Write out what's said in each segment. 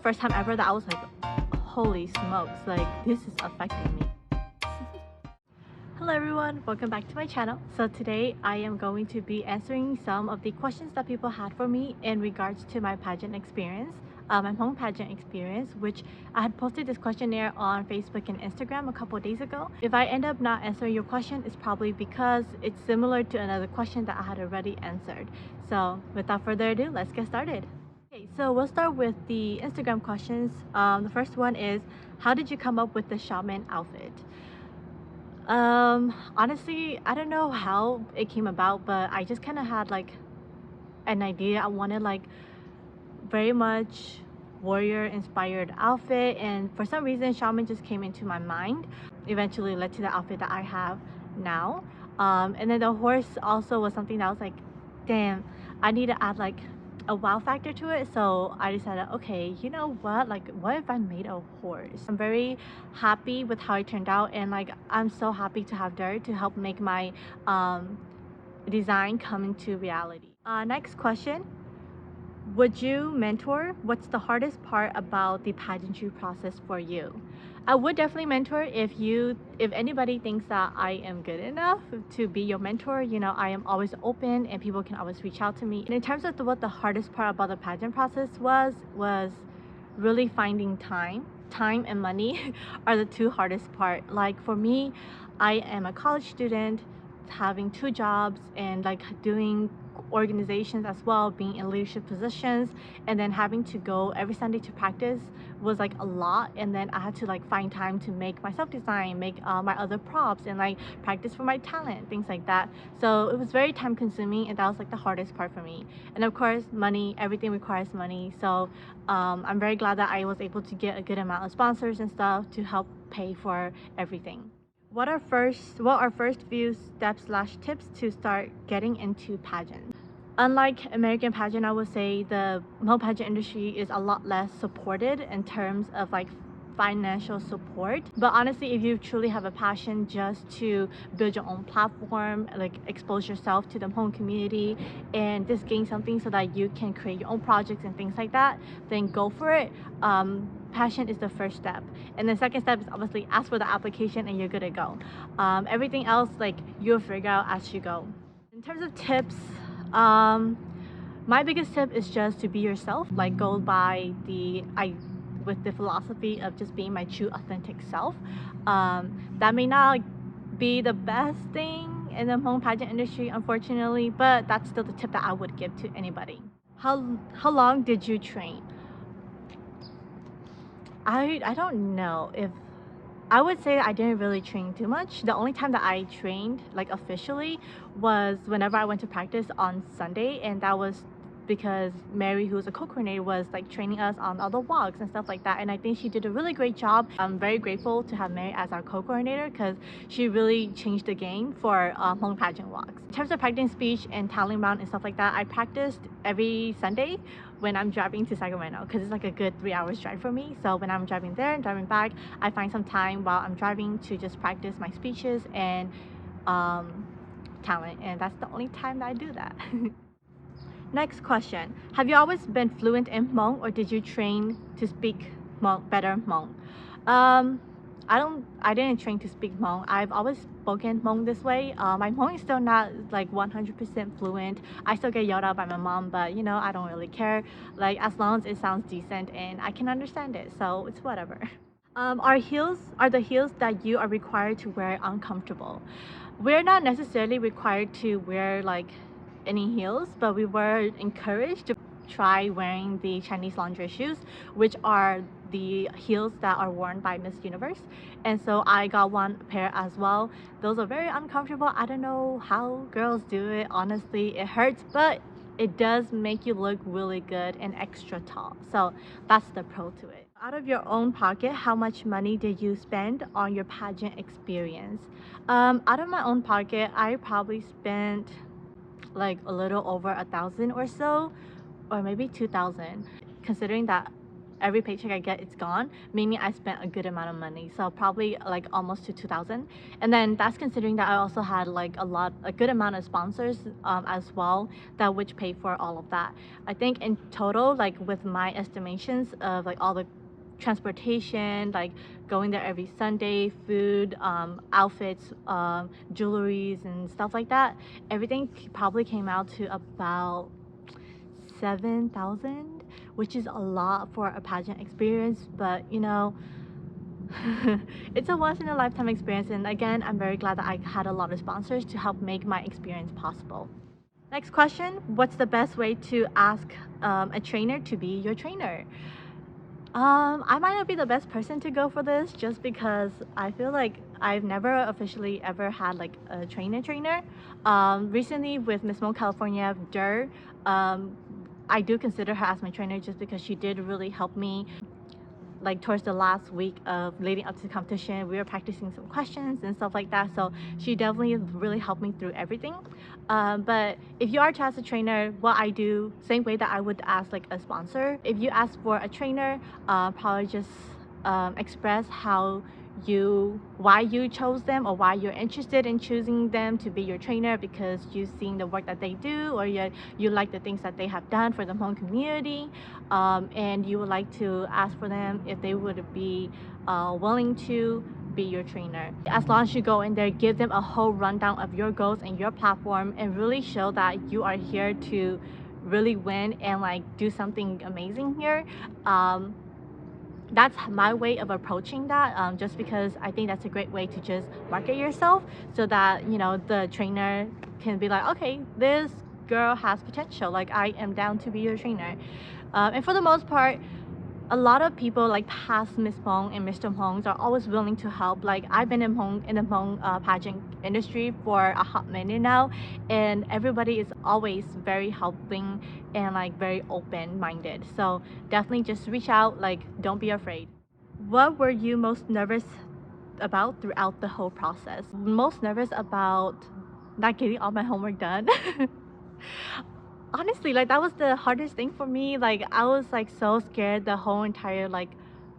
First time ever that I was like, holy smokes, like this is affecting me. Hello everyone, welcome back to my channel. So today I am going to be answering some of the questions that people had for me in regards to my pageant experience, my Hmong pageant experience, which I had posted this questionnaire on Facebook and Instagram a couple days ago. If I end up not answering your question, it's probably because it's similar to another question that I had already answered. So without further ado, let's get started. Okay, so we'll start with the Instagram questions. The first one is, how did you come up with the shaman outfit? Honestly, I don't know how it came about, but I just kind of had like an idea. I wanted like very much warrior inspired outfit, and for some reason shaman just came into my mind. Eventually led to the outfit that I have now. And then the horse also was something that I was like, damn, I need to add like a wow factor to it. So I decided, okay, you know what, like what if I made a horse? I'm very happy with how it turned out, and like I'm so happy to have Dirt to help make my design come into reality. Next question, would you mentor? What's the hardest part about the pageantry process for you? I would definitely mentor if anybody thinks that I am good enough to be your mentor. You know, I am always open and people can always reach out to me. And in terms of what the hardest part about the pageant process was really finding time. Time and money are the two hardest part. Like for me, I am a college student having two jobs and like doing organizations as well, being in leadership positions, and then having to go every Sunday to practice was like a lot. And then I had to like find time to make my self-design, make my other props, and like practice for my talent, things like that. So it was very time consuming, and that was like the hardest part for me. And of course, money, everything requires money. So I'm very glad that I was able to get a good amount of sponsors and stuff to help pay for everything. What are first few steps / tips to start getting into pageants? Unlike American pageant, I would say the Hmong pageant industry is a lot less supported in terms of like financial support. But honestly, if you truly have a passion just to build your own platform, like expose yourself to the Hmong community and just gain something so that you can create your own projects and things like that, then go for it. Passion is the first step, and the second step is obviously ask for the application and you're good to go. Everything else, like, you'll figure out as you go. In terms of tips, my biggest tip is just to be yourself, like go by with the philosophy of just being my true authentic self. That may not be the best thing in the Hmong pageant industry, unfortunately, but that's still the tip that I would give to anybody. How long did you train? I don't know if I would say I didn't really train too much. The only time that I trained like officially was whenever I went to practice on Sunday, and that was because Mary, who's a co-coordinator, was like training us on all the walks and stuff like that, and I think she did a really great job. I'm very grateful to have Mary as our co-coordinator because she really changed the game for Hmong pageant walks. In terms of practicing speech and talent round and stuff like that, I practiced every Sunday when I'm driving to Sacramento because it's like a good 3 hours drive for me. So when I'm driving there and driving back, I find some time while I'm driving to just practice my speeches and talent, and that's the only time that I do that. Next question, have you always been fluent in Hmong, or did you train to speak better Hmong? I didn't train to speak Hmong. I've always spoken Hmong this way. My Hmong is still not like 100% fluent. I still get yelled at by my mom, but you know, I don't really care. Like as long as it sounds decent and I can understand it, so it's whatever. Are the heels that you are required to wear uncomfortable? We're not necessarily required to wear like any heels, but we were encouraged to try wearing the Chinese lingerie shoes, which are the heels that are worn by Miss Universe. And so I got one pair as well. Those are very uncomfortable. I don't know how girls do it. Honestly, it hurts, but it does make you look really good and extra tall. So that's the pro to it. Out of your own pocket, how much money did you spend on your pageant experience? Out of my own pocket, I probably spent like a little over 1,000 or so, or maybe 2,000, considering that every paycheck I get, it's gone, meaning I spent a good amount of money. So probably like almost to 2,000. And then that's considering that I also had like a good amount of sponsors as well, that which paid for all of that. I think in total, like with my estimations of like all the transportation, like going there every Sunday, food, outfits, jewelries and stuff like that, everything probably came out to about 7,000, which is a lot for a pageant experience. But you know, it's a once in a lifetime experience, and again, I'm very glad that I had a lot of sponsors to help make my experience possible. Next question: what's the best way to ask a trainer to be your trainer? I might not be the best person to go for this, just because I feel like I've never officially ever had like a trainer. Recently with Miss Hmong California, I do consider her as my trainer just because she did really help me. Like towards the last week of leading up to the competition, we were practicing some questions and stuff like that, so she definitely really helped me through everything. But if you are to ask a trainer, what I do, same way that I would ask like a sponsor, if you ask for a trainer, probably just express why you chose them, or why you're interested in choosing them to be your trainer, because you've seen the work that they do, or you like the things that they have done for the Hmong community, and you would like to ask for them if they would be willing to be your trainer. As long as you go in there, give them a whole rundown of your goals and your platform, and really show that you are here to really win and like do something amazing here. That's my way of approaching that, just because I think that's a great way to just market yourself, so that you know the trainer can be like, okay, this girl has potential, like I am down to be your trainer. And for the most part, a lot of people like past Miss Hmong and Mr. Hmongs are always willing to help. Like I've been in the Hmong pageant industry for a hot minute now, and everybody is always very helping and like very open-minded. So definitely just reach out, like don't be afraid. What were you most nervous about throughout the whole process? Most nervous about not getting all my homework done. Honestly, like that was the hardest thing for me. Like I was like so scared the whole entire like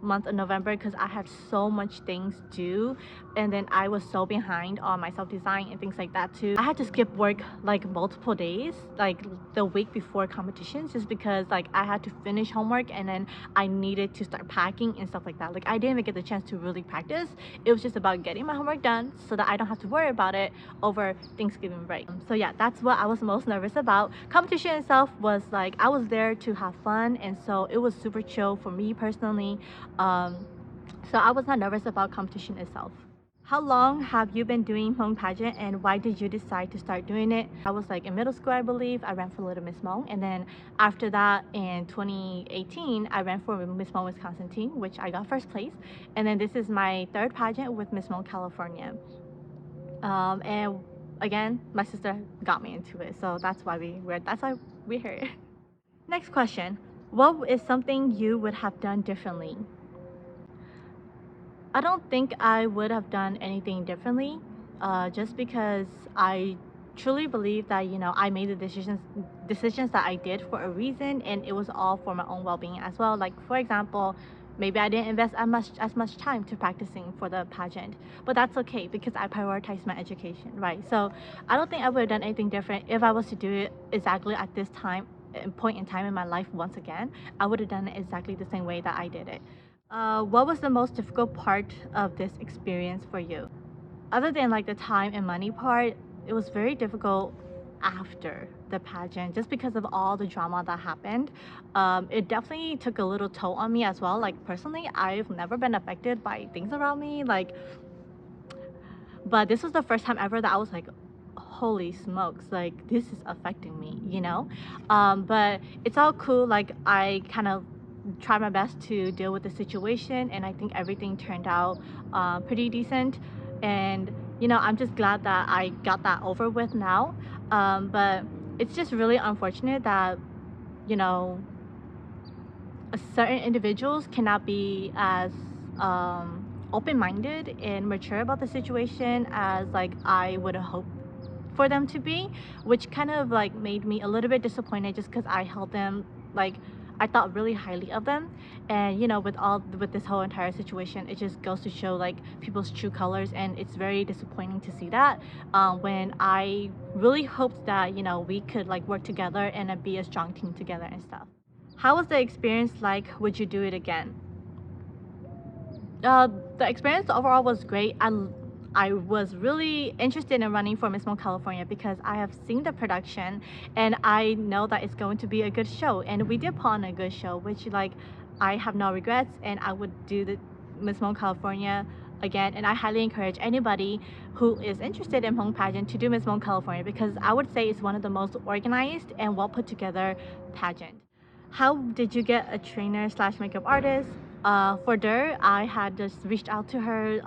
month of November, because I had so much things due, and then I was so behind on my self-design and things like that too. I had to skip work like multiple days, like the week before competitions, just because like I had to finish homework, and then I needed to start packing and stuff like that. Like I didn't even get the chance to really practice. It was just about getting my homework done so that I don't have to worry about it over Thanksgiving break. So yeah, that's what I was most nervous about. Competition itself was like, I was there to have fun, and so it was super chill for me personally. So I was not nervous about competition itself. How long have you been doing Hmong pageant, and why did you decide to start doing it? I was like in middle school, I believe. I ran for Little Miss Hmong, and then after that in 2018 I ran for Miss Hmong Wisconsin team, which I got first place. And then this is my third pageant with Miss Hmong California. And again, my sister got me into it, so that's why we're here. Next question: what is something you would have done differently? I don't think I would have done anything differently, just because I truly believe that, you know, I made the decisions that I did for a reason, and it was all for my own well-being as well. Like for example, maybe I didn't invest as much time to practicing for the pageant, but that's okay because I prioritized my education, right? So I don't think I would have done anything different if I was to do it exactly at this time point in time in my life once again. I would have done it exactly the same way that I did it. What was the most difficult part of this experience for you? Other than like the time and money part, it was very difficult after the pageant, just because of all the drama that happened. It definitely took a little toll on me as well. Like personally, I've never been affected by things around me, like, but this was the first time ever that I was like, holy smokes, like this is affecting me, you know. But it's all cool. Like I kind of try my best to deal with the situation, and I think everything turned out pretty decent. And you know, I'm just glad that I got that over with now. But it's just really unfortunate that, you know, certain individuals cannot be as open-minded and mature about the situation as like I would hope for them to be, which kind of like made me a little bit disappointed, just because I held them like I thought really highly of them. And you know, with this whole entire situation, it just goes to show like people's true colors, and it's very disappointing to see that when I really hoped that, you know, we could like work together and be a strong team together and stuff. How was the experience like? Would you do it again? The experience overall was great. I was really interested in running for Miss Hmong California because I have seen the production and I know that it's going to be a good show, and we did put on a good show, which like I have no regrets, and I would do the Miss Hmong California again. And I highly encourage anybody who is interested in Hmong pageant to do Miss Hmong California, because I would say it's one of the most organized and well put together pageant. How did you get a trainer slash makeup artist? For Der, I had just reached out to her.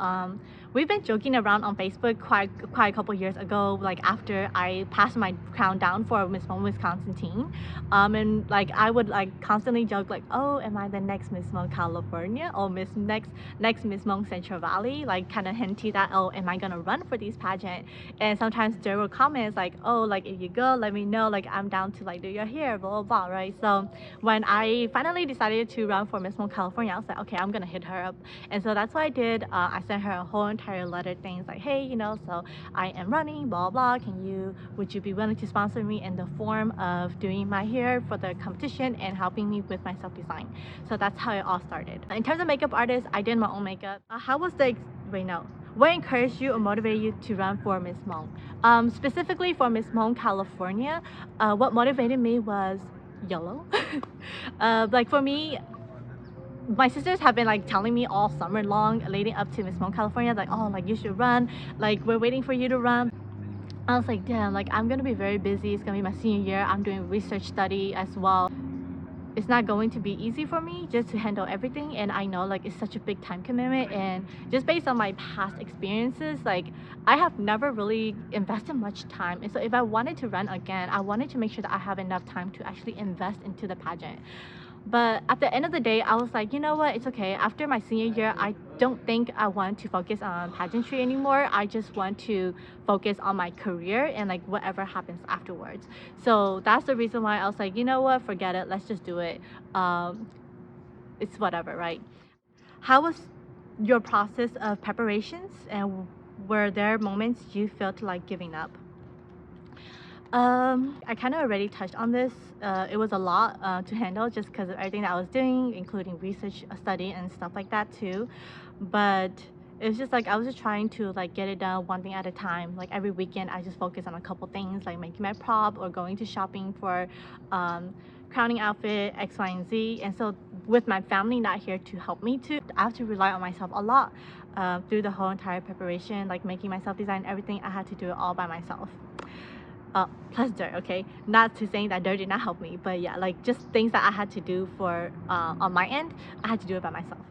We've been joking around on Facebook quite a couple years ago, like after I passed my crown down for Miss Hmong Wisconsin team. And like I would like constantly joke like, oh, am I the next Miss Hmong California or next Miss Hmong Central Valley? Like kind of hinty that, oh, am I gonna run for these pageant? And sometimes Der will comment like, oh, like if you go, let me know, like I'm down to like do your hair, blah blah blah, right? So when I finally decided to run for Miss Hmong California, I was like, okay, I'm gonna hit her up. And so that's what I did. I sent her a whole entire letter, things like, hey, you know, so I am running, blah blah. Would you be willing to sponsor me in the form of doing my hair for the competition and helping me with my self-design? So that's how it all started. In terms of makeup artists, I did my own makeup. How was the wait no? What encouraged you or motivated you to run for Miss Hmong? Specifically for Miss Hmong California, what motivated me was yellow. Like for me, my sisters have been like telling me all summer long leading up to Miss Hmong California, like, oh, like you should run, like we're waiting for you to run. I was like, damn, like I'm gonna be very busy, it's gonna be my senior year, I'm doing research study as well. It's not going to be easy for me just to handle everything, and I know like it's such a big time commitment, and just based on my past experiences, like I have never really invested much time. And so if I wanted to run again, I wanted to make sure that I have enough time to actually invest into the pageant. But at the end of the day, I was like, you know what, it's okay. After my senior year, I don't think I want to focus on pageantry anymore. I just want to focus on my career and like whatever happens afterwards. So that's the reason why I was like, you know what, forget it, let's just do it. It's whatever, right? How was your process of preparations, and were there moments you felt like giving up? I kind of already touched on this. It was a lot to handle just because of everything that I was doing, including research, study, and stuff like that too. But it's just like I was just trying to like get it done one thing at a time. Like every weekend, I just focus on a couple things, like making my prop or going to shopping for crowning outfit, X, Y, and Z. And so with my family not here to help me too, I have to rely on myself a lot through the whole entire preparation, like making myself design everything. I had to do it all by myself. Plus Der, okay? Not to saying that Der did not help me, but yeah, like just things that I had to do for on my end, I had to do it by myself.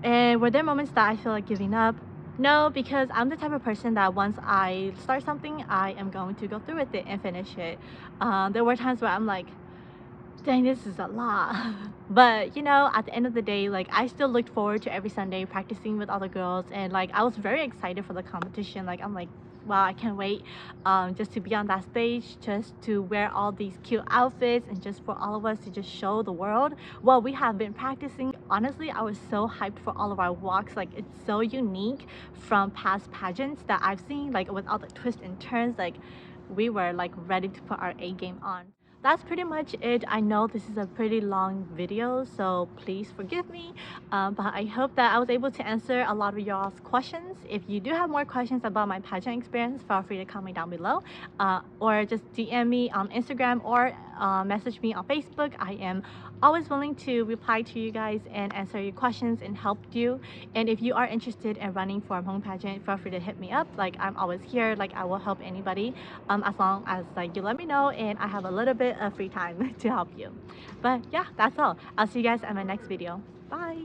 And were there moments that I feel like giving up? No, because I'm the type of person that once I start something, I am going to go through with it and finish it. There were times where I'm like, dang, this is a lot. But you know, at the end of the day, like I still looked forward to every Sunday practicing with other girls, and like I was very excited for the competition. Like I'm like, wow, I can't wait just to be on that stage, just to wear all these cute outfits, and just for all of us to just show the world what we have been practicing. Honestly, I was so hyped for all of our walks. Like it's so unique from past pageants that I've seen, like with all the twists and turns. Like we were like ready to put our A game on. That's pretty much it. I know this is a pretty long video, so please forgive me, but I hope that I was able to answer a lot of y'all's questions. If you do have more questions about my pageant experience, feel free to comment down below, or just DM me on Instagram, or message me on Facebook. I am always willing to reply to you guys and answer your questions and help you. And if you are interested in running for a Hmong pageant, feel free to hit me up. Like I'm always here. Like I will help anybody as long as like you let me know and I have a little bit of free time to help you. But yeah, that's all. I'll see you guys in my next video. Bye.